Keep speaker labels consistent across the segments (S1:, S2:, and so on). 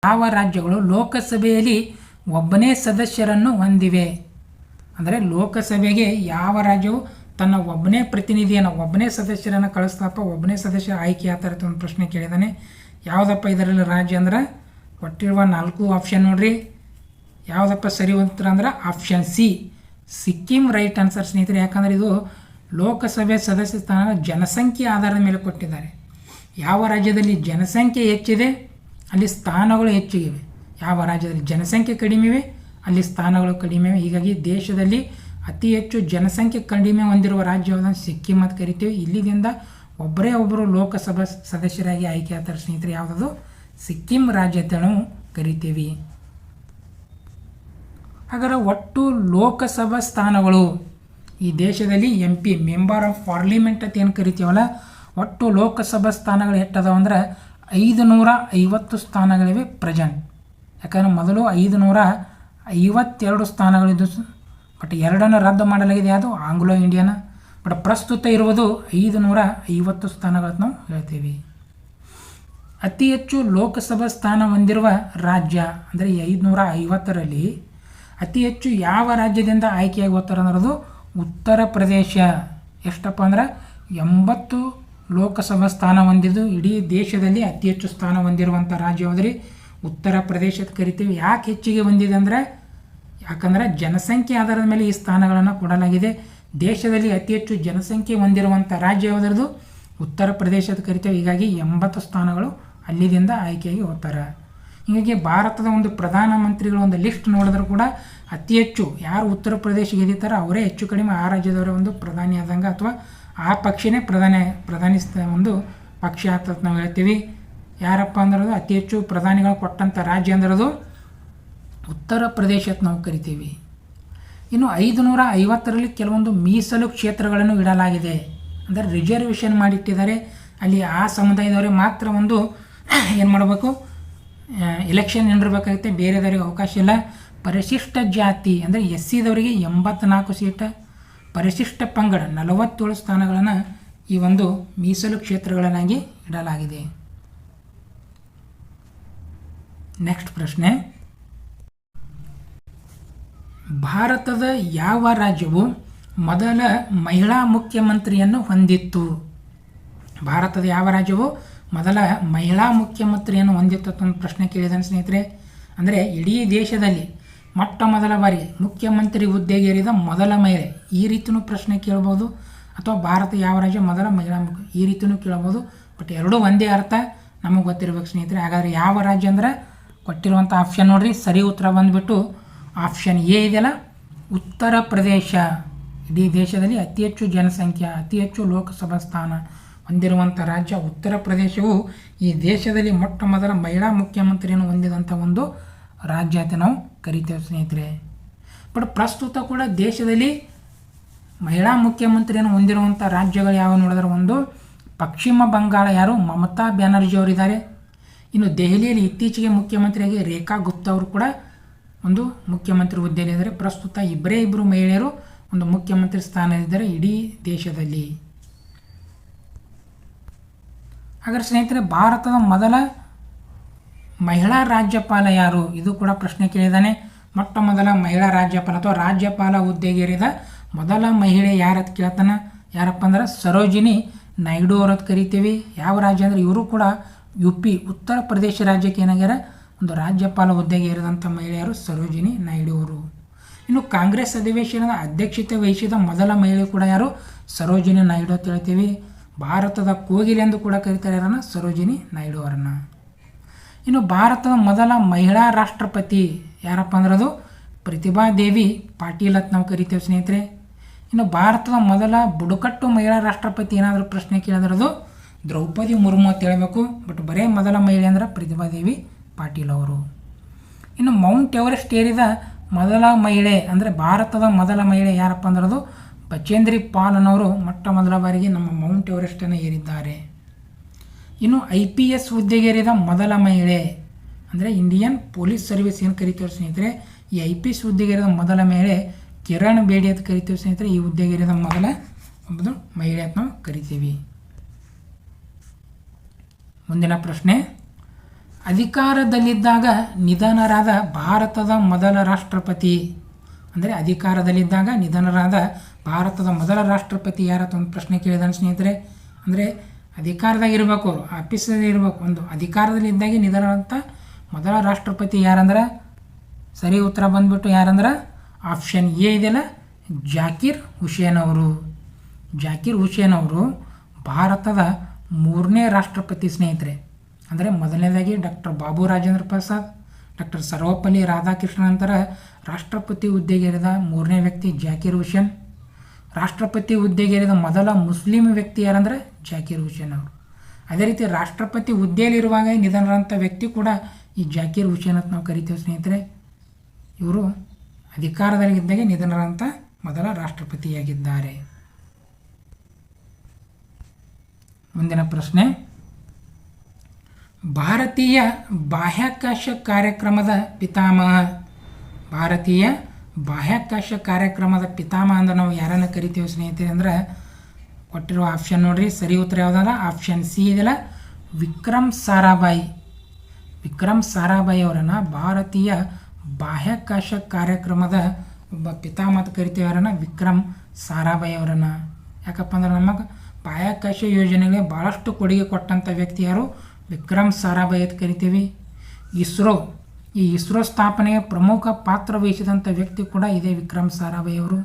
S1: ಯಾವ ರಾಜ್ಯಗಳು ಲೋಕಸಭೆಯಲ್ಲಿ ಒಬ್ಬನೇ ಸದಸ್ಯರನ್ನು ಹೊಂದಿವೆ? ಅಂದರೆ ಲೋಕಸಭೆಗೆ ಯಾವ ರಾಜ್ಯವು ತನ್ನ ಒಬ್ಬನೇ ಪ್ರತಿನಿಧಿಯನ್ನು, ಒಬ್ಬನೇ ಸದಸ್ಯರನ್ನು ಕಳಿಸ್ತಪ್ಪ, ಒಬ್ಬನೇ ಸದಸ್ಯ ಆಯ್ಕೆ ಆ ಥರದ ಒಂದು ಪ್ರಶ್ನೆ ಕೇಳಿದ್ದಾನೆ. ಯಾವುದಪ್ಪ ಇದರಲ್ಲಿ ರಾಜ್ಯ ಅಂದ್ರೆ ಕೊಟ್ಟಿರುವ 4 ಆಪ್ಷನ್ ನೋಡ್ರಿ. ಯಾವುದಪ್ಪ ಸರಿ ಉತ್ತರ ಅಂದ್ರೆ option C, Sikkim right answer ಸ್ನೇಹಿತರೆ. ಯಾಕಂದರೆ ಇದು ಲೋಕಸಭೆ ಸದಸ್ಯ ಸ್ಥಾನ ಜನಸಂಖ್ಯೆ ಆಧಾರದ ಮೇಲೆ ಕೊಟ್ಟಿದ್ದಾರೆ. ಯಾವ ರಾಜ್ಯದಲ್ಲಿ ಜನಸಂಖ್ಯೆ ಹೆಚ್ಚಿದೆ ಅಲ್ಲಿ ಸ್ಥಾನಗಳು ಹೆಚ್ಚಿಗಿವೆ, ಯಾವ ರಾಜ್ಯದಲ್ಲಿ ಜನಸಂಖ್ಯೆ ಕಡಿಮೆ ಇವೆ ಅಲ್ಲಿ ಸ್ಥಾನಗಳು ಕಡಿಮೆ ಇವೆ. ಹೀಗಾಗಿ ದೇಶದಲ್ಲಿ ಅತಿ ಹೆಚ್ಚು ಜನಸಂಖ್ಯೆ ಕಡಿಮೆ ಹೊಂದಿರುವ ರಾಜ್ಯವನ್ನು ಸಿಕ್ಕಿಂ ಅಂತ ಕರಿತೀವಿ. ಇಲ್ಲಿದಿಂದ ಒಬ್ಬರು ಲೋಕಸಭಾ ಸದಸ್ಯರಾಗಿ ಆಯ್ಕೆ ಆಗ್ತಾರೆ ಸ್ನೇಹಿತರೆ. ಯಾವುದದು? ಸಿಕ್ಕಿಂ ರಾಜ್ಯ ಅಂತ ನಾವು ಕರಿತೀವಿ. ಹಾಗಾದರೆ ಒಟ್ಟು ಲೋಕಸಭಾ ಸ್ಥಾನಗಳು ಈ ದೇಶದಲ್ಲಿ MP ಮೆಂಬರ್ ಆಫ್ ಪಾರ್ಲಿಮೆಂಟ್ ಅಂತ ಏನು ಕರಿತೀವಲ್ಲ, ಒಟ್ಟು ಲೋಕಸಭಾ ಸ್ಥಾನಗಳು ಎಷ್ಟದಾವ ಅಂದ್ರೆ 550 ಸ್ಥಾನಗಳಿವೆ ಪ್ರೆಸೆಂಟ್. ಯಾಕಂದರೆ ಮೊದಲು 552 ಸ್ಥಾನಗಳಿದ್ದು, ಬಟ್ 2 ರದ್ದು ಮಾಡಲಾಗಿದೆ, ಅದು ಆಂಗ್ಲೋ ಇಂಡಿಯನ್. ಬಟ್ ಪ್ರಸ್ತುತ ಇರುವುದು 550 ಸ್ಥಾನಗಳನ್ನು ನಾವು ಹೇಳ್ತೀವಿ. ಅತಿ ಹೆಚ್ಚು ಲೋಕಸಭಾ ಸ್ಥಾನ ಹೊಂದಿರುವ ರಾಜ್ಯ ಅಂದರೆ 550ರಲ್ಲಿ ಅತಿ ಹೆಚ್ಚು ಯಾವ ರಾಜ್ಯದಿಂದ ಆಯ್ಕೆಯಾಗಿ ಹೋಗ್ತಾರೆ ಅನ್ನೋದು ಉತ್ತರ ಪ್ರದೇಶ. ಎಷ್ಟಪ್ಪ ಅಂದ್ರೆ 80 ಲೋಕಸಭಾ ಸ್ಥಾನ ಹೊಂದಿದ್ದು ಇಡೀ ದೇಶದಲ್ಲಿ ಅತಿ ಹೆಚ್ಚು ಸ್ಥಾನ ಹೊಂದಿರುವಂಥ ರಾಜ್ಯ ಹೋದ್ರಿ ಉತ್ತರ ಪ್ರದೇಶ ಅಂತ ಕರಿತೀವಿ. ಯಾಕೆ ಹೆಚ್ಚಿಗೆ ಹೊಂದಿದೆ ಅಂದರೆ ಯಾಕಂದರೆ ಜನಸಂಖ್ಯೆ ಆಧಾರದ ಮೇಲೆ ಈ ಸ್ಥಾನಗಳನ್ನು ಕೊಡಲಾಗಿದೆ. ದೇಶದಲ್ಲಿ ಅತಿ ಹೆಚ್ಚು ಜನಸಂಖ್ಯೆ ಹೊಂದಿರುವಂಥ ರಾಜ್ಯ ಯಾವುದ್ರದ್ದು? ಉತ್ತರ ಪ್ರದೇಶ ಅಂತ ಕರಿತೀವಿ. ಹೀಗಾಗಿ 80 ಸ್ಥಾನಗಳು ಅಲ್ಲಿದಿಂದ ಆಯ್ಕೆಯಾಗಿ ಹೋಗ್ತಾರೆ. ಹೀಗಾಗಿ ಭಾರತದ ಒಂದು ಪ್ರಧಾನಮಂತ್ರಿಗಳ ಒಂದು ಲಿಸ್ಟ್ ನೋಡಿದ್ರು ಕೂಡ ಅತಿ ಹೆಚ್ಚು ಯಾರು ಉತ್ತರ ಪ್ರದೇಶ ಗೆದ್ದಿರ್ತಾರೋ ಅವರೇ ಹೆಚ್ಚು ಕಡಿಮೆ ಆ ರಾಜ್ಯದವರ ಒಂದು ಪ್ರಧಾನಿ ಆದಂಗೆ, ಅಥವಾ ಆ ಪಕ್ಷನೇ ಪ್ರಧಾನಿ ಒಂದು ಪಕ್ಷ ಆಗ್ತದೆ ನಾವು ಹೇಳ್ತೀವಿ. ಯಾರಪ್ಪ ಅಂದ್ರದು ಅತಿ ಹೆಚ್ಚು ಪ್ರಧಾನಿಗಳು ಕೊಟ್ಟಂಥ ರಾಜ್ಯ ಅಂದ್ರದು ಉತ್ತರ ಪ್ರದೇಶ ಅಂತ ನಾವು ಕರಿತೀವಿ. ಇನ್ನು 550ರಲ್ಲಿ ಕೆಲವೊಂದು ಮೀಸಲು ಕ್ಷೇತ್ರಗಳನ್ನು ಇಡಲಾಗಿದೆ, ಅಂದರೆ ರಿಸರ್ವೇಷನ್ ಮಾಡಿಟ್ಟಿದ್ದಾರೆ. ಅಲ್ಲಿ ಆ ಸಮುದಾಯದವರಿಗೆ ಮಾತ್ರ ಒಂದು ಏನು ಮಾಡಬೇಕು, ಎಲೆಕ್ಷನ್ ನಿಂದಿರಬೇಕಾಗುತ್ತೆ, ಬೇರೆದವರಿಗೆ ಅವಕಾಶ ಇಲ್ಲ. ಪರಿಶಿಷ್ಟ ಜಾತಿ ಅಂದರೆ SCದವರಿಗೆ 84 ಸೀಟ, ಪರಿಶಿಷ್ಟ ಪಂಗಡ 47 ಸ್ಥಾನಗಳನ್ನು ಈ ಒಂದು ಮೀಸಲು ಕ್ಷೇತ್ರಗಳನ್ನಾಗಿ ಇಡಲಾಗಿದೆ. ನೆಕ್ಸ್ಟ್ ಪ್ರಶ್ನೆ, ಭಾರತದ ಯಾವ ರಾಜ್ಯವು ಮೊದಲ ಮಹಿಳಾ ಮುಖ್ಯಮಂತ್ರಿಯನ್ನು ಹೊಂದಿತ್ತು? ಭಾರತದ ಯಾವ ರಾಜ್ಯವು ಮೊದಲ ಮಹಿಳಾ ಮುಖ್ಯಮಂತ್ರಿಯನ್ನು ಹೊಂದಿತ್ತು ಅಂತ ಒಂದು ಪ್ರಶ್ನೆ ಕೇಳಿದಾನೆ ಸ್ನೇಹಿತರೆ. ಅಂದರೆ ಇಡೀ ದೇಶದಲ್ಲಿ ಮೊಟ್ಟ ಮೊದಲ ಬಾರಿಗೆ ಮುಖ್ಯಮಂತ್ರಿ ಹುದ್ದೆಗೇರಿದ ಮೊದಲ ಮಹಿಳೆ, ಈ ರೀತಿಯೂ ಪ್ರಶ್ನೆ ಕೇಳ್ಬೋದು. ಅಥವಾ ಭಾರತ ಯಾವ ರಾಜ್ಯ ಮೊದಲ ಮಹಿಳಾ ಈ ರೀತಿಯೂ ಕೇಳ್ಬೋದು. ಬಟ್ ಎರಡೂ ಒಂದೇ ಅರ್ಥ ನಮಗೆ ಗೊತ್ತಿರಬೇಕು ಸ್ನೇಹಿತರೆ. ಹಾಗಾದರೆ ಯಾವ ರಾಜ್ಯ ಅಂದ್ರೆ ಕೊಟ್ಟಿರುವಂಥ ಆಪ್ಷನ್ ನೋಡಿರಿ, ಸರಿ ಉತ್ತರ ಬಂದುಬಿಟ್ಟು ಆಪ್ಷನ್ ಎ ಇದೆಯಲ್ಲ, ಉತ್ತರ ಪ್ರದೇಶ. ಇಡೀ ದೇಶದಲ್ಲಿ ಅತಿ ಹೆಚ್ಚು ಜನಸಂಖ್ಯೆ, ಅತಿ ಹೆಚ್ಚು ಲೋಕಸಭಾ ಸ್ಥಾನ ಹೊಂದಿರುವಂಥ ರಾಜ್ಯ ಉತ್ತರ ಪ್ರದೇಶವು ಈ ದೇಶದಲ್ಲಿ ಮೊಟ್ಟ ಮೊದಲ ಮಹಿಳಾ ಮುಖ್ಯಮಂತ್ರಿಯನ್ನು ಹೊಂದಿದಂಥ ಒಂದು ರಾಜ್ಯ ಅಂತ ನಾವು ಕರಿತೇವೆ ಸ್ನೇಹಿತರೆ. ಬಟ್ ಪ್ರಸ್ತುತ ಕೂಡ ದೇಶದಲ್ಲಿ ಮಹಿಳಾ ಮುಖ್ಯಮಂತ್ರಿಯನ್ನು ಹೊಂದಿರುವಂಥ ರಾಜ್ಯಗಳು ಯಾವ ನೋಡಿದ್ರೆ ಒಂದು ಪಶ್ಚಿಮ ಬಂಗಾಳ, ಯಾರು ಮಮತಾ ಬ್ಯಾನರ್ಜಿ ಅವರಿದ್ದಾರೆ. ಇನ್ನು ದೆಹಲಿಯಲ್ಲಿ ಇತ್ತೀಚೆಗೆ ಮುಖ್ಯಮಂತ್ರಿಯಾಗಿ ರೇಖಾ ಗುಪ್ತಾ ಅವರು ಕೂಡ ಒಂದು ಮುಖ್ಯಮಂತ್ರಿ ಹುದ್ದೆಯಲ್ಲಿದ್ದಾರೆ. ಪ್ರಸ್ತುತ ಇಬ್ಬರು ಮಹಿಳೆಯರು ಒಂದು ಮುಖ್ಯಮಂತ್ರಿ ಸ್ಥಾನದಲ್ಲಿದ್ದಾರೆ ಇಡೀ ದೇಶದಲ್ಲಿ. ಹಾಗಾದ್ರೆ ಸ್ನೇಹಿತರೆ, ಭಾರತದ ಮೊದಲ ಮಹಿಳಾ ರಾಜ್ಯಪಾಲ ಯಾರು? ಇದು ಕೂಡ ಪ್ರಶ್ನೆ ಕೇಳಿದ್ದಾನೆ. ಮೊಟ್ಟ ಮೊದಲ ಮಹಿಳಾ ರಾಜ್ಯಪಾಲ ಅಥವಾ ರಾಜ್ಯಪಾಲ ಹುದ್ದೆಗೇರಿದ ಮೊದಲ ಮಹಿಳೆ ಯಾರತ್ ಕೇಳ್ತಾನೆ. ಯಾರಪ್ಪ ಅಂದ್ರೆ ಸರೋಜಿನಿ ನಾಯ್ಡು ಅವರತ್ ಕರಿತೀವಿ. ಯಾವ ರಾಜ್ಯ ಅಂದರೆ ಇವರು ಕೂಡ UP ಉತ್ತರ ಪ್ರದೇಶ ರಾಜ್ಯಕ್ಕೆ ಏನಾಗ್ಯಾರ ಒಂದು ರಾಜ್ಯಪಾಲ ಹುದ್ದೆಗೇರಿದಂಥ ಮಹಿಳೆಯರು ಸರೋಜಿನಿ ನಾಯ್ಡು ಅವರು. ಇನ್ನು ಕಾಂಗ್ರೆಸ್ ಅಧಿವೇಶನದ ಅಧ್ಯಕ್ಷತೆ ವಹಿಸಿದ ಮೊದಲ ಮಹಿಳೆ ಕೂಡ ಯಾರು? ಸರೋಜಿನಿ ನಾಯ್ಡು ಅಂತ ಹೇಳ್ತೀವಿ. ಭಾರತದ ಕೋಗಿಲೆ ಎಂದು ಕೂಡ ಕರೀತಾರೆ ಯಾರನ್ನ? ಸರೋಜಿನಿ ನಾಯ್ಡು ಅವರನ್ನು. ಇನ್ನು ಭಾರತದ ಮೊದಲ ಮಹಿಳಾ ರಾಷ್ಟ್ರಪತಿ ಯಾರಪ್ಪ ಅಂದ್ರೆ ಅದು ಪ್ರತಿಭಾ ದೇವಿ ಪಾಟೀಲ್ ಅಂತ ನಾವು ಕರಿತೇವೆ ಸ್ನೇಹಿತರೆ. ಇನ್ನು ಭಾರತದ ಮೊದಲ ಬುಡಕಟ್ಟು ಮಹಿಳಾ ರಾಷ್ಟ್ರಪತಿ ಏನಾದರೂ ಪ್ರಶ್ನೆ ಕೇಳಿದ್ರದು ದ್ರೌಪದಿ ಮುರ್ಮು ಅಂತ ಹೇಳಬೇಕು. ಬಟ್ ಬರೇ ಮೊದಲ ಮಹಿಳೆ ಅಂದ್ರೆ ಪ್ರತಿಭಾ ದೇವಿ ಪಾಟೀಲ್ ಅವರು. ಇನ್ನು ಮೌಂಟ್ ಎವರೆಸ್ಟ್ ಏರಿದ ಮೊದಲ ಮಹಿಳೆ ಅಂದರೆ ಭಾರತದ ಮೊದಲ ಮಹಿಳೆ ಯಾರಪ್ಪ ಅಂದ್ರದು ಬಚೇಂದ್ರಿ ಪಾಲ್ ಅನ್ನೋರು ಮೊಟ್ಟ ಮೊದಲ ಬಾರಿಗೆ ನಮ್ಮ ಮೌಂಟ್ ಎವರೆಸ್ಟನ್ನು ಏರಿದ್ದಾರೆ. ಇನ್ನು IPS ಹುದ್ದೆಗೇರಿದ ಮೊದಲ ಮಹಿಳೆ ಅಂದರೆ ಇಂಡಿಯನ್ ಪೊಲೀಸ್ ಸರ್ವಿಸ್ ಏನು ಕರಿತೀವಿ ಸ್ನೇಹಿತರೆ, ಈ IPS ಹುದ್ದೆಗೇರಿದ ಮೊದಲ ಮಹಿಳೆ ಕಿರಣ್ ಬೇಡಿ ಅಂತ ಕರಿತೀವಿ ಸ್ನೇಹಿತರೆ. ಈ ಹುದ್ದೆಗೇರಿದ ಮೊದಲ ಒಬ್ಬರು ಮಹಿಳೆ ಅಂತ ನಾವು ಕರಿತೀವಿ. ಮುಂದಿನ ಪ್ರಶ್ನೆ, ಅಧಿಕಾರದಲ್ಲಿದ್ದಾಗ ನಿಧನರಾದ ಭಾರತದ ಮೊದಲ ರಾಷ್ಟ್ರಪತಿ. ಅಂದರೆ ಅಧಿಕಾರದಲ್ಲಿದ್ದಾಗ ನಿಧನರಾದ ಭಾರತದ ಮೊದಲ ರಾಷ್ಟ್ರಪತಿ ಯಾರತ್ತ ಒಂದು ಪ್ರಶ್ನೆ ಕೇಳಿದಾನೆ ಸ್ನೇಹಿತರೆ. ಅಂದರೆ ಅಧಿಕಾರದಾಗ ಇರಬೇಕು, ಅವರು ಆಫೀಸಲ್ಲಿ ಇರಬೇಕು. ಒಂದು ಅಧಿಕಾರದಲ್ಲಿದ್ದಾಗೆ ನಿಧನರಾದಂಥ ಮೊದಲ ರಾಷ್ಟ್ರಪತಿ ಯಾರಂದ್ರೆ ಸರಿ ಉತ್ತರ ಬಂದ್ಬಿಟ್ಟು ಯಾರಂದ್ರೆ ಆಪ್ಷನ್ ಎ ಇದೆಯಲ್ಲ, ಜಾಕಿರ್ ಹುಸೇನ್ ಅವರು. ಜಾಕಿರ್ ಹುಸೇನ್ ಅವರು ಭಾರತದ 3ನೇ ರಾಷ್ಟ್ರಪತಿ ಸ್ನೇಹಿತರೆ. ಅಂದರೆ ಮೊದಲನೇದಾಗಿ ಡಾಕ್ಟರ್ ಬಾಬು ರಾಜೇಂದ್ರ ಪ್ರಸಾದ್, ಡಾಕ್ಟರ್ ಸರ್ವಪಲ್ಲಿ ರಾಧಾಕೃಷ್ಣನ್ ನಂತರ ರಾಷ್ಟ್ರಪತಿ ಹುದ್ದೆಗೇರಿದ 3ನೇ ವ್ಯಕ್ತಿ ಜಾಕಿರ್ ಹುಸೇನ್. ರಾಷ್ಟ್ರಪತಿ ಹುದ್ದೆಗೇರಿದ ಮೊದಲ ಮುಸ್ಲಿಂ ವ್ಯಕ್ತಿ ಯಾರಂದರೆ ಜಾಕಿರ್ ಹುಸೇನ್ ಅವರು. ಅದೇ ರೀತಿ ರಾಷ್ಟ್ರಪತಿ ಹುದ್ದೆಯಲ್ಲಿರುವಾಗ ನಿಧನರಾದಂಥ ವ್ಯಕ್ತಿ ಕೂಡ ಈ ಜಾಕಿರ್ ಹುಸೇನ್ ಅಂತ ನಾವು ಕರಿತೀವಿ ಸ್ನೇಹಿತರೆ. ಇವರು ಅಧಿಕಾರದಲ್ಲಿದ್ದಾಗೆ ನಿಧನರಾದಂಥ ಮೊದಲ ರಾಷ್ಟ್ರಪತಿಯಾಗಿದ್ದಾರೆ. ಮುಂದಿನ ಪ್ರಶ್ನೆ, ಭಾರತೀಯ ಬಾಹ್ಯಾಕಾಶ ಕಾರ್ಯಕ್ರಮದ ಪಿತಾಮಹ. ಭಾರತೀಯ ಬಾಹ್ಯಾಕಾಶ ಕಾರ್ಯಕ್ರಮದ ಪಿತಾಮಹ ಅಂದ್ರೆ ನಾವು ಯಾರನ್ನು ಕರಿತೀವಿ ಸ್ನೇಹಿತರೆ ಅಂದ್ರೆ ಕೊಟ್ಟಿರುವ ಆಪ್ಷನ್ ನೋಡ್ರಿ, ಸರಿ ಉತ್ತರ ಯಾವುದಲ್ಲ, ಆಪ್ಷನ್ ಸಿ ಇದೆಯಲ್ಲ, ವಿಕ್ರಮ್ ಸಾರಾಭಾಯಿ. ವಿಕ್ರಮ್ ಸಾರಾಭಾಯಿ ಅವರನ್ನು ಭಾರತೀಯ ಬಾಹ್ಯಾಕಾಶ ಕಾರ್ಯಕ್ರಮದ ಒಬ್ಬ ಪಿತಾಮಹ ಅಂತ ಕರಿತೀವಿ. ಅವರನ್ನು ವಿಕ್ರಮ್ ಸಾರಾಭಾಯಿ ಅವರನ್ನು. ಯಾಕಪ್ಪ ಅಂದ್ರೆ ನಮಗೆ ಬಾಹ್ಯಾಕಾಶ ಯೋಜನೆಗೆ ಭಾಳಷ್ಟು ಕೊಡುಗೆ ಕೊಟ್ಟಂಥ ವ್ಯಕ್ತಿ ಯಾರು, ವಿಕ್ರಮ್ ಸಾರಾಭಾಯಿ ಅಂತ ಕರಿತೀವಿ. ಈ ಇಸ್ರೋ ಸ್ಥಾಪನೆಗೆ ಪ್ರಮುಖ ಪಾತ್ರ ವಹಿಸಿದಂಥ ವ್ಯಕ್ತಿ ಕೂಡ ಇದೇ ವಿಕ್ರಮ್ ಸಾರಾಭಾಯಿ ಅವರು.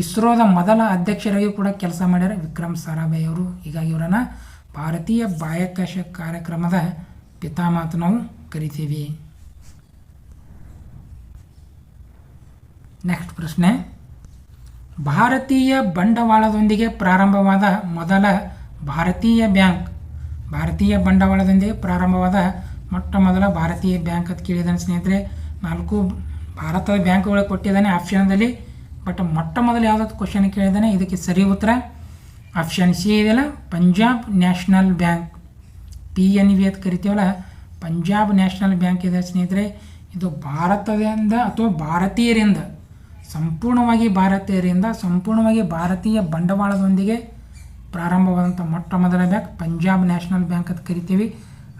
S1: ಇಸ್ರೋದ ಮೊದಲ ಅಧ್ಯಕ್ಷರಾಗಿ ಕೂಡ ಕೆಲಸ ಮಾಡ್ಯಾರ ವಿಕ್ರಮ್ ಸಾರಾಭಾಯಿ ಅವರು. ಹೀಗಾಗಿ ಇವರನ್ನು ಭಾರತೀಯ ಬಾಹ್ಯಾಕಾಶ ಕಾರ್ಯಕ್ರಮದ ಪಿತಾಮಹ ಅಂತ ನಾವು ಕರಿತೀವಿ. ನೆಕ್ಸ್ಟ್ ಪ್ರಶ್ನೆ, ಭಾರತೀಯ ಬಂಡವಾಳದೊಂದಿಗೆ ಪ್ರಾರಂಭವಾದ ಮೊದಲ ಭಾರತೀಯ ಬ್ಯಾಂಕ್. ಭಾರತೀಯ ಬಂಡವಾಳದೊಂದಿಗೆ ಪ್ರಾರಂಭವಾದ ಮೊಟ್ಟ ಮೊದಲ ಭಾರತೀಯ ಬ್ಯಾಂಕ್ ಅಂತ ಕೇಳಿದ್ದಾನೆ ಸ್ನೇಹಿತರೆ. 4 ಭಾರತದ ಬ್ಯಾಂಕ್ಗಳು ಕೊಟ್ಟಿದ್ದಾನೆ ಆಪ್ಷನ್ದಲ್ಲಿ, ಬಟ್ ಮೊಟ್ಟ ಮೊದಲು ಯಾವುದಾದ್ರು ಕ್ವಶನ್ ಕೇಳಿದ್ದಾನೆ. ಇದಕ್ಕೆ ಸರಿ ಉತ್ತರ ಆಪ್ಷನ್ ಸಿ ಇದೆಯಲ್ಲ, ಪಂಜಾಬ್ ನ್ಯಾಷನಲ್ ಬ್ಯಾಂಕ್. PNB ಅಂತ ಕರಿತೀವಲ್ಲ, ಪಂಜಾಬ್ ನ್ಯಾಷನಲ್ ಬ್ಯಾಂಕ್ ಇದೆ ಸ್ನೇಹಿತರೆ. ಇದು ಭಾರತದಿಂದ ಅಥವಾ ಭಾರತೀಯರಿಂದ ಸಂಪೂರ್ಣವಾಗಿ ಭಾರತೀಯ ಬಂಡವಾಳದೊಂದಿಗೆ ಪ್ರಾರಂಭವಾದಂಥ ಮೊಟ್ಟ ಮೊದಲ ಬ್ಯಾಂಕ್ ಪಂಜಾಬ್ ನ್ಯಾಷನಲ್ ಬ್ಯಾಂಕ್ ಅಂತ ಕರಿತೀವಿ.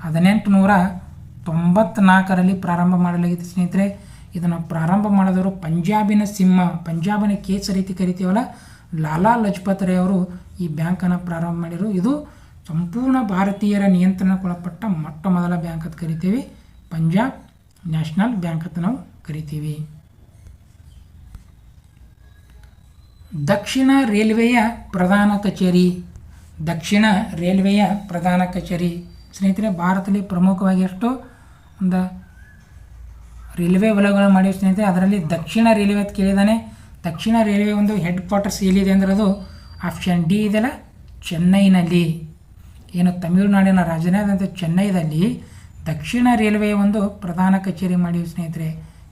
S1: 1894ರಲ್ಲಿ ಪ್ರಾರಂಭ ಮಾಡಲಾಗಿದೆ ಸ್ನೇಹಿತರೆ. ಇದನ್ನು ಪ್ರಾರಂಭ ಮಾಡಿದವರು ಪಂಜಾಬಿನ ಸಿಂಹ, ಪಂಜಾಬಿನ ಕೇಸರಿ ಅಂತ ಕರಿತೀವಲ್ಲ, ಲಾಲಾ ಲಜಪತ್ ರಾಯ್ ಅವರು ಈ ಬ್ಯಾಂಕನ್ನು ಪ್ರಾರಂಭ ಮಾಡಿದರು. ಇದು ಸಂಪೂರ್ಣ ಭಾರತೀಯರ ನಿಯಂತ್ರಣಕ್ಕೊಳಪಟ್ಟ ಮೊಟ್ಟ ಮೊದಲ ಬ್ಯಾಂಕ್ ಅಂತ ಕರಿತೀವಿ, ಪಂಜಾಬ್ ನ್ಯಾಷನಲ್ ಬ್ಯಾಂಕ್ ಅಂತ ನಾವು ಕರಿತೀವಿ. ದಕ್ಷಿಣ ರೈಲ್ವೆಯ ಪ್ರಧಾನ ಕಚೇರಿ. ದಕ್ಷಿಣ ರೈಲ್ವೆಯ ಪ್ರಧಾನ ಕಚೇರಿ ಸ್ನೇಹಿತರೆ, ಭಾರತದಲ್ಲಿ ಪ್ರಮುಖವಾಗಿ ಎಷ್ಟು ಒಂದು ರೈಲ್ವೆ ವಲಯಗಳು ಮಾಡಿವೆ ಸ್ನೇಹಿತರೆ. ಅದರಲ್ಲಿ ದಕ್ಷಿಣ ರೈಲ್ವೆ ಅಂತ ಕೇಳಿದ್ದಾನೆ. ದಕ್ಷಿಣ ರೈಲ್ವೆ ಒಂದು ಹೆಡ್ ಕ್ವಾರ್ಟರ್ಸ್ ಎಲ್ಲಿದೆ ಅಂದರೆ ಅದು ಆಪ್ಷನ್ ಡಿ ಇದೆಯಲ್ಲ, ಚೆನ್ನೈನಲ್ಲಿ. ಏನು ತಮಿಳುನಾಡಿನ ರಾಜಧಾನಿಯಾದಂಥ ಚೆನ್ನೈದಲ್ಲಿ ದಕ್ಷಿಣ ರೈಲ್ವೆಯ ಒಂದು ಪ್ರಧಾನ ಕಚೇರಿ ಮಾಡಿವೆ ಸ್ನೇಹಿತರೆ.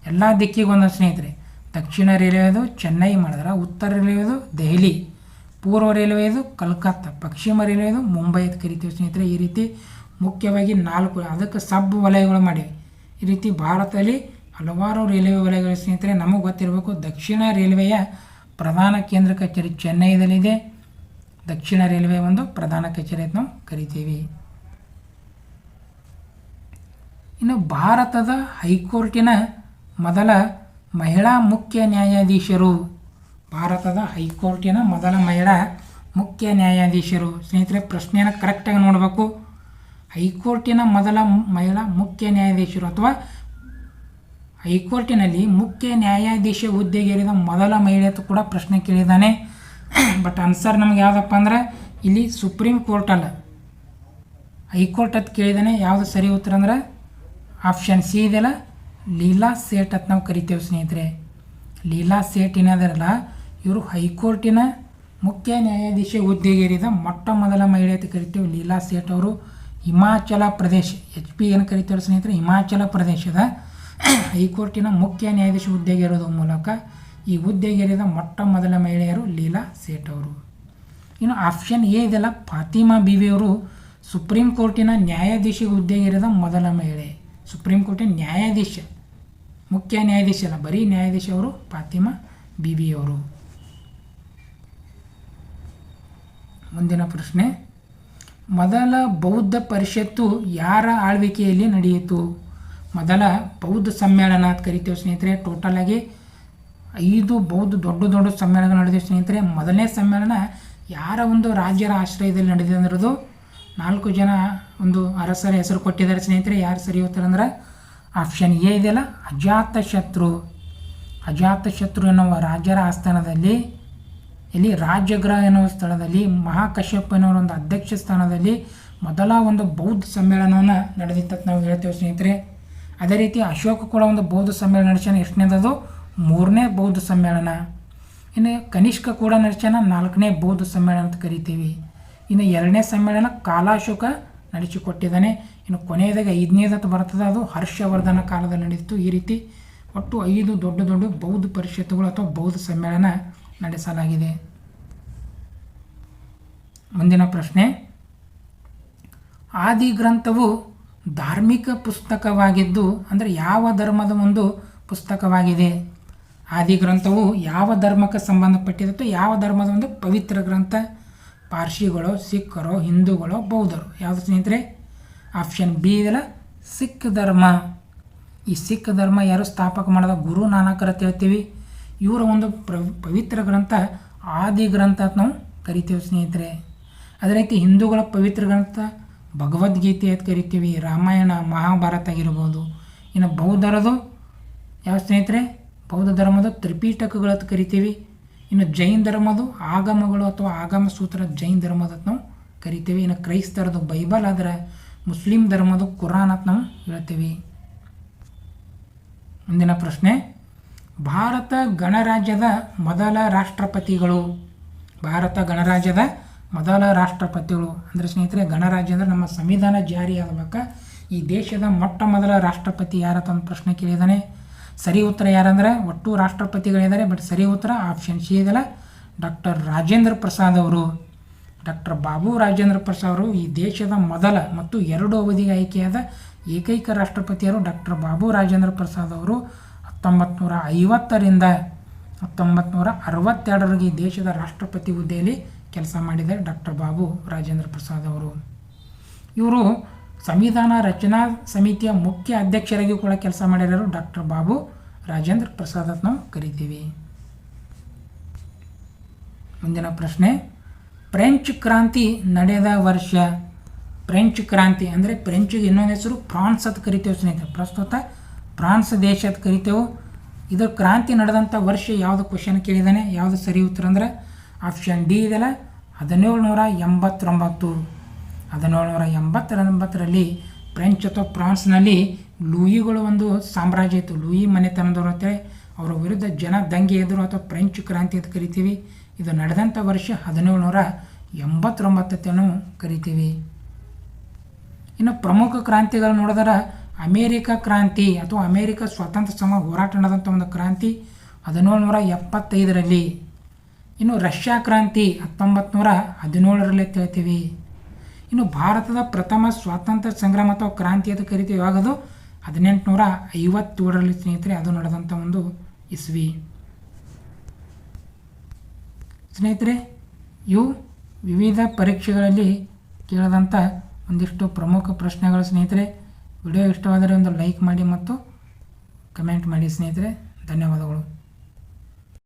S1: ಎಲ್ಲ ದಿಕ್ಕಿಗೊಂದು ಸ್ನೇಹಿತರೆ. ದಕ್ಷಿಣ ರೈಲ್ವೆದು ಚೆನ್ನೈ ಮಾಡಿದ್ರೆ, ಉತ್ತರ ರೈಲ್ವೆದು ದೆಹಲಿ, ಪೂರ್ವ ರೈಲ್ವೆದು ಕಲ್ಕತ್ತಾ, ಪಶ್ಚಿಮ ರೈಲ್ವೆದು ಮುಂಬೈ ಅಂತ ಕರಿತೀವಿ ಸ್ನೇಹಿತರೆ. ಈ ರೀತಿ ಮುಖ್ಯವಾಗಿ 4 ಅದಕ್ಕೆ ಸಬ್ ವಲಯಗಳು ಮಾಡಿವೆ. ಈ ರೀತಿ ಭಾರತದಲ್ಲಿ ಹಲವಾರು ರೈಲ್ವೆ ವಲಯಗಳು ಸ್ನೇಹಿತರೆ. ನಮಗೆ ಗೊತ್ತಿರಬೇಕು, ದಕ್ಷಿಣ ರೈಲ್ವೆಯ ಪ್ರಧಾನ ಕೇಂದ್ರ ಕಚೇರಿ ಚೆನ್ನೈದಲ್ಲಿದೆ. ದಕ್ಷಿಣ ರೈಲ್ವೆ ಒಂದು ಪ್ರಧಾನ ಕಚೇರಿ ಅಂತ ನಾವು ಕರಿತೀವಿ. ಇನ್ನು ಭಾರತದ ಹೈಕೋರ್ಟಿನ ಮೊದಲ ಮಹಿಳಾ ಮುಖ್ಯ ನ್ಯಾಯಾಧೀಶರು. ಭಾರತದ ಹೈಕೋರ್ಟಿನ ಮೊದಲ ಮಹಿಳಾ ಮುಖ್ಯ ನ್ಯಾಯಾಧೀಶರು ಸ್ನೇಹಿತರೆ. ಪ್ರಶ್ನೆಯನ್ನು ಕರೆಕ್ಟಾಗಿ ನೋಡಬೇಕು. ಹೈಕೋರ್ಟಿನ ಮೊದಲ ಮಹಿಳಾ ಮುಖ್ಯ ನ್ಯಾಯಾಧೀಶರು ಅಥವಾ ಹೈಕೋರ್ಟಿನಲ್ಲಿ ಮುಖ್ಯ ನ್ಯಾಯಾಧೀಶ ಹುದ್ದೆಗೇರಿದ ಮೊದಲ ಮಹಿಳೆ ಅಂತ ಕೂಡ ಪ್ರಶ್ನೆ ಕೇಳಿದ್ದಾನೆ. ಬಟ್ ಆನ್ಸರ್ ನಮ್ಗೆ ಯಾವುದಪ್ಪ ಅಂದ್ರೆ ಇಲ್ಲಿ ಸುಪ್ರೀಂ ಕೋರ್ಟ್ ಅಲ್ಲ, ಹೈಕೋರ್ಟ್ ಅಂತ ಕೇಳಿದ್ದಾನೆ. ಯಾವುದು ಸರಿ ಉತ್ತರ ಅಂದ್ರೆ ಆಪ್ಷನ್ ಸಿ ಇದೆಯಲ್ಲ, ಲೀಲಾ ಸೇಠ್ ಅಂತ ನಾವು ಕರಿತೇವೆ ಸ್ನೇಹಿತರೆ. ಲೀಲಾ ಸೇಠ್ ಏನಾದಾರಲ್ಲ, ಇವರು ಹೈಕೋರ್ಟಿನ ಮುಖ್ಯ ನ್ಯಾಯಾಧೀಶ ಹುದ್ದೆಗೇರಿದ ಮೊಟ್ಟ ಮೊದಲ ಮಹಿಳೆ ಅಂತ ಕರಿತೇವೆ. ಲೀಲಾ ಸೇಠ್ ಅವರು ಹಿಮಾಚಲ ಪ್ರದೇಶ HP ಏನು ಕರಿತೇವೆ ಸ್ನೇಹಿತರೆ, ಹಿಮಾಚಲ ಪ್ರದೇಶದ ಹೈಕೋರ್ಟಿನ ಮುಖ್ಯ ನ್ಯಾಯಾಧೀಶ ಹುದ್ದೆಗೇರೋದ್ರ ಮೂಲಕ ಈ ಹುದ್ದೆಗೇರಿದ ಮೊಟ್ಟ ಮೊದಲ ಮಹಿಳೆಯರು ಲೀಲಾ ಸೇಠ್ ಅವರು. ಇನ್ನು ಆಪ್ಷನ್ ಎ ಇದೆಲ್ಲ, ಫಾತಿಮಾ ಬೀವಿ ಅವರು ಸುಪ್ರೀಂ ಕೋರ್ಟಿನ ನ್ಯಾಯಾಧೀಶ ಹುದ್ದೆಗೇರಿದ ಮೊದಲ ಮಹಿಳೆ. ಸುಪ್ರೀಂ ಕೋರ್ಟಿನ ನ್ಯಾಯಾಧೀಶ, ಮುಖ್ಯ ನ್ಯಾಯಾಧೀಶ ಅಲ್ಲ, ಬರೀ ನ್ಯಾಯಾಧೀಶ ಅವರು ಫಾತಿಮಾ ಬೀವಿ ಅವರು. ಮುಂದಿನ ಪ್ರಶ್ನೆ, ಮೊದಲ ಬೌದ್ಧ ಪರಿಷತ್ತು ಯಾರ ಆಳ್ವಿಕೆಯಲ್ಲಿ ನಡೆಯಿತು? ಮೊದಲ ಬೌದ್ಧ ಸಮ್ಮೇಳನ ಅಂತ ಕರಿತೇವೆ ಸ್ನೇಹಿತರೆ. ಟೋಟಲ್ ಆಗಿ 5 ಬೌದ್ಧ ದೊಡ್ಡ ಸಮ್ಮೇಳನ ನಡೆದಿವೆ ಸ್ನೇಹಿತರೆ. ಮೊದಲನೇ ಸಮ್ಮೇಳನ ಯಾರ ಒಂದು ರಾಜ್ಯರ ಆಶ್ರಯದಲ್ಲಿ ನಡೆದಿದೆ ಅಂದ್ರದು 4 ಜನ ಒಂದು ಅರಸರ ಹೆಸರು ಕೊಟ್ಟಿದ್ದಾರೆ ಸ್ನೇಹಿತರೆ. ಯಾರು ಸರಿ ಹೋಗ್ತಾರೆ ಅಂದ್ರೆ ಆಪ್ಷನ್ ಎ ಇದೆಯಲ್ಲ, ಅಜಾತಶತ್ರು ಎನ್ನುವ ರಾಜರ ಆಸ್ಥಾನದಲ್ಲಿ, ಇಲ್ಲಿ ರಾಜಗೃಹ ಎನ್ನುವ ಸ್ಥಳದಲ್ಲಿ, ಮಹಾಕಶ್ಯಪ ಎನ್ನುವ ಒಂದು ಅಧ್ಯಕ್ಷ ಸ್ಥಾನದಲ್ಲಿ ಮೊದಲ ಒಂದು ಬೌದ್ಧ ಸಮ್ಮೇಳನವನ್ನು ನಡೆದಿತ್ತು ನಾವು ಹೇಳ್ತೇವೆ ಸ್ನೇಹಿತರೆ. ಅದೇ ರೀತಿ ಅಶೋಕ ಕೂಡ ಒಂದು ಬೌದ್ಧ ಸಮ್ಮೇಳನ ನಡೆಸ್ಯಾನ. ಎಷ್ಟನೇದದು? 3ನೇ ಬೌದ್ಧ ಸಮ್ಮೇಳನ. ಇನ್ನು ಕನಿಷ್ಕ ಕೂಡ ನಡೆಸ್ಯಾನ, 4ನೇ ಬೌದ್ಧ ಸಮ್ಮೇಳನ ಅಂತ ಕರಿತೀವಿ. ಇನ್ನು 2ನೇ ಸಮ್ಮೇಳನ ಕಾಲಾಶೋಕ ನಡೆಸಿಕೊಟ್ಟಿದ್ದಾನೆ. ಇನ್ನು ಕೊನೆಯದಾಗ 5ನೇದತ್ತು ಬರ್ತದೆ, ಅದು ಹರ್ಷವರ್ಧನ ಕಾಲದಲ್ಲಿ ನಡೆದಿತ್ತು. ಈ ರೀತಿ ಒಟ್ಟು 5 ದೊಡ್ಡ ಬೌದ್ಧ ಪರಿಷತ್ತುಗಳು ಅಥವಾ ಬೌದ್ಧ ಸಮ್ಮೇಳನ ನಡೆಸಲಾಗಿದೆ. ಮುಂದಿನ ಪ್ರಶ್ನೆ, ಆದಿ ಗ್ರಂಥವು ಧಾರ್ಮಿಕ ಪುಸ್ತಕವಾಗಿದ್ದು ಅಂದರೆ ಯಾವ ಧರ್ಮದ ಒಂದು ಪುಸ್ತಕವಾಗಿದೆ? ಆದಿ ಗ್ರಂಥವು ಯಾವ ಧರ್ಮಕ್ಕೆ ಸಂಬಂಧಪಟ್ಟಿದ್ದು? ಯಾವ ಧರ್ಮದ ಒಂದು ಪವಿತ್ರ ಗ್ರಂಥ? ಪಾರ್ಸಿಗಳು, ಸಿಖ್ಖರು, ಹಿಂದೂಗಳು, ಬೌದ್ಧರು? ಯಾವುದು ಸ್ನೇಹಿತರೆ? ಆಪ್ಷನ್ ಬಿ ಇದೆಲ್ಲ, ಸಿಖ್ ಧರ್ಮ. ಈ ಸಿಖ್ ಧರ್ಮ ಯಾರು ಸ್ಥಾಪಕ ಮಾಡಿದ? ಗುರು ನಾನಕರ ಅಂತ ಹೇಳ್ತೀವಿ. ಇವರ ಒಂದು ಪವಿತ್ರ ಗ್ರಂಥ ಆದಿ ಗ್ರಂಥ ಅಂತ ನಾವು ಕರಿತೀವಿ ಸ್ನೇಹಿತರೆ. ಅದೇ ರೀತಿ ಹಿಂದೂಗಳ ಪವಿತ್ರ ಗ್ರಂಥ ಭಗವದ್ಗೀತೆ ಅಂತ ಕರಿತೀವಿ, ರಾಮಾಯಣ ಮಹಾಭಾರತ ಆಗಿರ್ಬೋದು. ಇನ್ನು ಬೌದ್ಧರದು ಯಾವ ಸ್ನೇಹಿತರೆ? ಬೌದ್ಧ ಧರ್ಮದ ತ್ರಿಪೀಠಕಗಳು ಅಂತ ಕರಿತೀವಿ. ಇನ್ನು ಜೈನ್ ಧರ್ಮದು ಆಗಮಗಳು ಅಥವಾ ಆಗಮ ಸೂತ್ರ ಜೈನ್ ಧರ್ಮದ ನಾವು ಕರಿತೀವಿ. ಇನ್ನು ಕ್ರೈಸ್ತರದು ಬೈಬಲ್ ಆದರೆ, ಮುಸ್ಲಿಂ ಧರ್ಮದ ಕುರಾನ್ ಅಂತ ನಾವು ಹೇಳ್ತೀವಿ. ಮುಂದಿನ ಪ್ರಶ್ನೆ, ಭಾರತ ಗಣರಾಜ್ಯದ ಮೊದಲ ರಾಷ್ಟ್ರಪತಿಗಳು. ಭಾರತ ಗಣರಾಜ್ಯದ ಮೊದಲ ರಾಷ್ಟ್ರಪತಿಗಳು ಅಂದರೆ ಸ್ನೇಹಿತರೆ, ಗಣರಾಜ್ಯ ಅಂದರೆ ನಮ್ಮ ಸಂವಿಧಾನ ಜಾರಿಯಾಗಬೇಕ. ಈ ದೇಶದ ಮೊಟ್ಟ ಮೊದಲ ರಾಷ್ಟ್ರಪತಿ ಯಾರತ್ತ ಒಂದು ಪ್ರಶ್ನೆ ಕೇಳಿದ್ದಾನೆ. ಸರಿ ಉತ್ತರ ಯಾರಂದರೆ, ಒಟ್ಟು ರಾಷ್ಟ್ರಪತಿಗಳಿದ್ದಾರೆ, ಬಟ್ ಸರಿ ಉತ್ತರ ಆಪ್ಷನ್ ಸಿ ಇದೆಲ್ಲ, ಡಾಕ್ಟರ್ ರಾಜೇಂದ್ರ ಪ್ರಸಾದ್ ಅವರು. ಡಾಕ್ಟರ್ ಬಾಬು ರಾಜೇಂದ್ರ ಪ್ರಸಾದ್ ಅವರು ಈ ದೇಶದ ಮೊದಲ ಮತ್ತು 2 ಅವಧಿಗೆ ಆಯ್ಕೆಯಾದ ಏಕೈಕ ರಾಷ್ಟ್ರಪತಿಯರು ಡಾಕ್ಟರ್ ಬಾಬು ರಾಜೇಂದ್ರ ಪ್ರಸಾದ್ ಅವರು. 1950ರಿಂದ 1962ರವರೆಗೆ ಈ ದೇಶದ ರಾಷ್ಟ್ರಪತಿ ಹುದ್ದೆಯಲ್ಲಿ ಕೆಲಸ ಮಾಡಿದ್ದಾರೆ ಡಾಕ್ಟರ್ ಬಾಬು ರಾಜೇಂದ್ರ ಪ್ರಸಾದ್ ಅವರು. ಇವರು ಸಂವಿಧಾನ ರಚನಾ ಸಮಿತಿಯ ಮುಖ್ಯ ಅಧ್ಯಕ್ಷರಾಗಿ ಕೂಡ ಕೆಲಸ ಮಾಡಿರೋರು ಡಾಕ್ಟರ್ ಬಾಬು ರಾಜೇಂದ್ರ ಪ್ರಸಾದ್ ಅಂತ ನಾವು ಕರಿತೀವಿ. ಮುಂದಿನ ಪ್ರಶ್ನೆ, ಫ್ರೆಂಚ್ ಕ್ರಾಂತಿ ನಡೆದ ವರ್ಷ. ಫ್ರೆಂಚ್ ಕ್ರಾಂತಿ ಅಂದರೆ ಫ್ರೆಂಚಿಗೆ ಇನ್ನೊಂದು ಹೆಸರು ಫ್ರಾನ್ಸ್ ಅಂತ ಕರಿತೇವೆ ಸ್ನೇಹಿತರೆ. ಪ್ರಸ್ತುತ ಫ್ರಾನ್ಸ್ ದೇಶ ಅಂತ ಕರಿತೇವೆ. ಇದರ ಕ್ರಾಂತಿ ನಡೆದಂಥ ವರ್ಷ ಯಾವುದು ಕ್ವಶನ್ ಕೇಳಿದ್ದಾನೆ. ಯಾವುದು ಸರಿ ಉತ್ತರ ಅಂದರೆ ಆಪ್ಷನ್ ಡಿ ಇದೆಲ್ಲ, 1789. 1789ರಲ್ಲಿ ಫ್ರೆಂಚ್ ಅಥವಾ ಫ್ರಾನ್ಸ್ನಲ್ಲಿ ಲೂಯಿಗಳು ಒಂದು ಸಾಮ್ರಾಜ್ಯ ಇತ್ತು. ಲೂಯಿ ಮನೆತನದವರು ಅಂತೇಳಿ ಅವರ ವಿರುದ್ಧ ಜನ ದಂಗೆ ಎದುರು ಅಥವಾ ಫ್ರೆಂಚ್ ಕ್ರಾಂತಿ ಅಂತ ಕರಿತೀವಿ. ಇದು ನಡೆದಂಥ ವರ್ಷ 1789 ನಾವು ಕರಿತೀವಿ. ಇನ್ನು ಪ್ರಮುಖ ಕ್ರಾಂತಿಗಳು ನೋಡಿದ್ರೆ ಅಮೇರಿಕ ಕ್ರಾಂತಿ ಅಥವಾ ಅಮೇರಿಕ ಸ್ವಾತಂತ್ರ್ಯ ಸಮ ಹೋರಾಟ ನಡೆದಂಥ ಒಂದು ಕ್ರಾಂತಿ 1775ರಲ್ಲಿ. ಇನ್ನು ರಷ್ಯಾ ಕ್ರಾಂತಿ 1917ರಲ್ಲಿ ಹೇಳ್ತೀವಿ. ಇನ್ನು ಭಾರತದ ಪ್ರಥಮ ಸ್ವಾತಂತ್ರ್ಯ ಸಂಗ್ರಾಮ ಅಥವಾ ಕ್ರಾಂತಿ ಅಂತ ಕರಿತೀವಿ. ಯಾವಾಗದು 1857ರಲ್ಲಿ ಸ್ನೇಹಿತರೆ, ಅದು ನಡೆದಂಥ ಒಂದು ಇಸ್ವಿ. ಸ್ನೇಹಿತರೆ, ಇವು ವಿವಿಧ ಪರೀಕ್ಷೆಗಳಲ್ಲಿ ಕೇಳಿದಂಥ ಒಂದಿಷ್ಟು ಪ್ರಮುಖ ಪ್ರಶ್ನೆಗಳು ಸ್ನೇಹಿತರೆ. ವಿಡಿಯೋ ಇಷ್ಟವಾದರೆ ಒಂದು ಲೈಕ್ ಮಾಡಿ ಮತ್ತು ಕಮೆಂಟ್ ಮಾಡಿ ಸ್ನೇಹಿತರೆ. ಧನ್ಯವಾದಗಳು.